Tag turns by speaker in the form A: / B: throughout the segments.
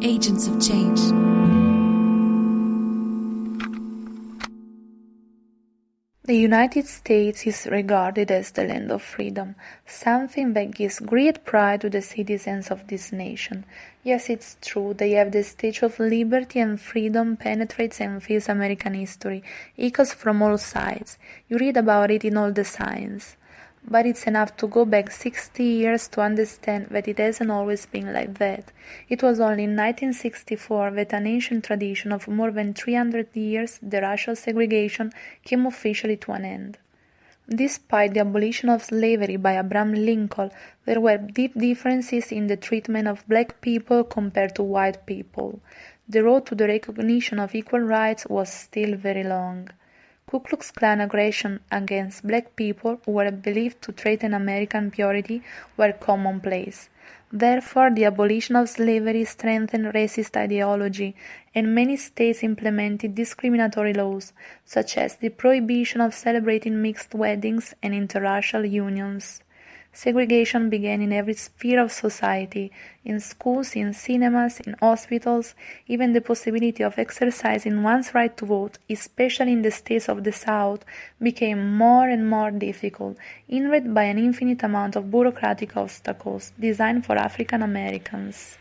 A: agents of change.
B: The United States is regarded as the land of freedom, something that gives great pride to the citizens of this nation. Yes, it's true, they have the Statue of Liberty, and freedom penetrates and fills American history, echoes from all sides. You read about it in all the signs. But it's enough to go back 60 years to understand that it hasn't always been like that. It was only in 1964 that an ancient tradition of more than 300 years, the racial segregation, came officially to an end. Despite the abolition of slavery by Abraham Lincoln, there were deep differences in the treatment of black people compared to white people. The road to the recognition of equal rights was still very long. Ku Klux Klan aggression against black people who were believed to threaten American purity were commonplace. Therefore, the abolition of slavery strengthened racist ideology, and many states implemented discriminatory laws, such as the prohibition of celebrating mixed weddings and interracial unions. Segregation began in every sphere of society, in schools, in cinemas, in hospitals. Even the possibility of exercising one's right to vote, especially in the states of the South, became more and more difficult, hindered by an infinite amount of bureaucratic obstacles designed for African Americans.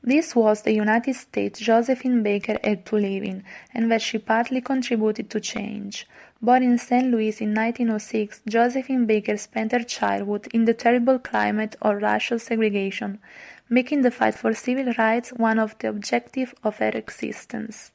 B: This was the United States Josephine Baker had to live in, and that she partly contributed to change. Born in St. Louis in 1906, Josephine Baker spent her childhood in the terrible climate of racial segregation, making the fight for civil rights one of the objectives of her existence.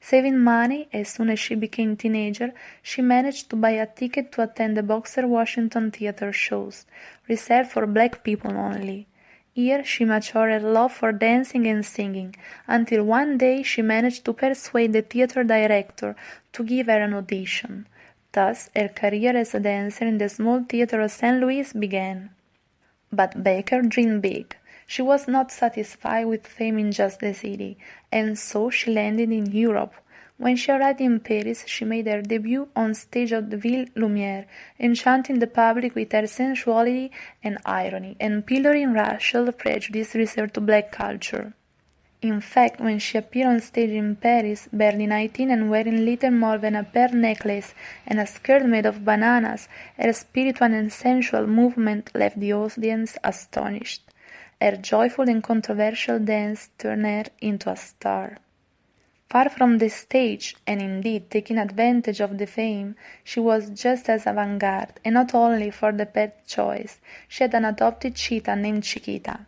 B: Saving money, as soon as she became a teenager, she managed to buy a ticket to attend the Boxer Washington Theater shows, reserved for black people only. Here she matured her love for dancing and singing, until one day she managed to persuade the theater director to give her an audition. Thus, her career as a dancer in the small theater of St. Louis began. But Baker dreamed big. She was not satisfied with fame in just the city, and so she landed in Europe. When she arrived in Paris, she made her debut on stage at the Ville Lumière, enchanting the public with her sensuality and irony, and pillaring racial prejudice reserved to black culture. In fact, when she appeared on stage in Paris, barely 19 and wearing little more than a pearl necklace and a skirt made of bananas, her spiritual and sensual movement left the audience astonished. Her joyful and controversial dance turned her into a star. Far from the stage, and indeed taking advantage of the fame, she was just as avant-garde, and not only for the pet choice. She had an adopted cheetah named Chiquita.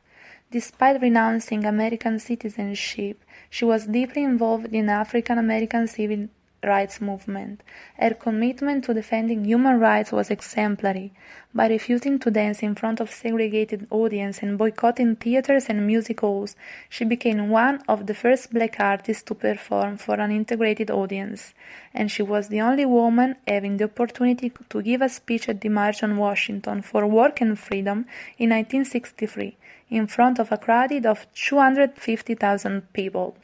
B: Despite renouncing American citizenship, she was deeply involved in African American civil rights movement. Her commitment to defending human rights was exemplary. By refusing to dance in front of segregated audience and boycotting theaters and music halls, she became one of the first black artists to perform for an integrated audience, and she was the only woman having the opportunity to give a speech at the March on Washington for Work and Freedom in 1963, in front of a crowd of 250,000 people.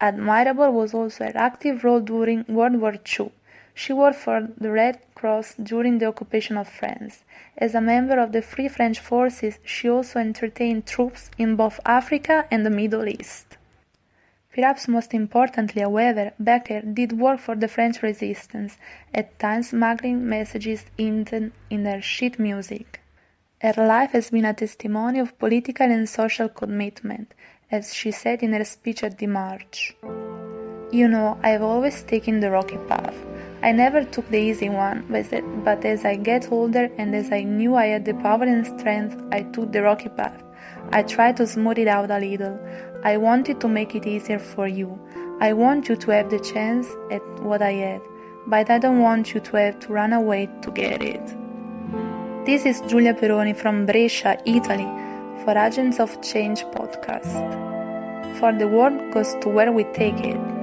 B: Admirable was also her active role during World War II. She worked for the Red Cross during the occupation of France. As a member of the Free French Forces, she also entertained troops in both Africa and the Middle East. Perhaps most importantly, however, Baker did work for the French resistance, at times smuggling messages hidden in her sheet music. Her life has been a testimony of political and social commitment, as she said in her speech at the march. You know, I've always taken the rocky path. I never took the easy one, but as I get older and as I knew I had the power and strength, I took the rocky path. I tried to smooth it out a little. I wanted to make it easier for you. I want you to have the chance at what I had, but I don't want you to have to run away to get it. This is Giulia Peroni from Brescia, Italy, for Agents of Change podcast. For the world goes to where we take it.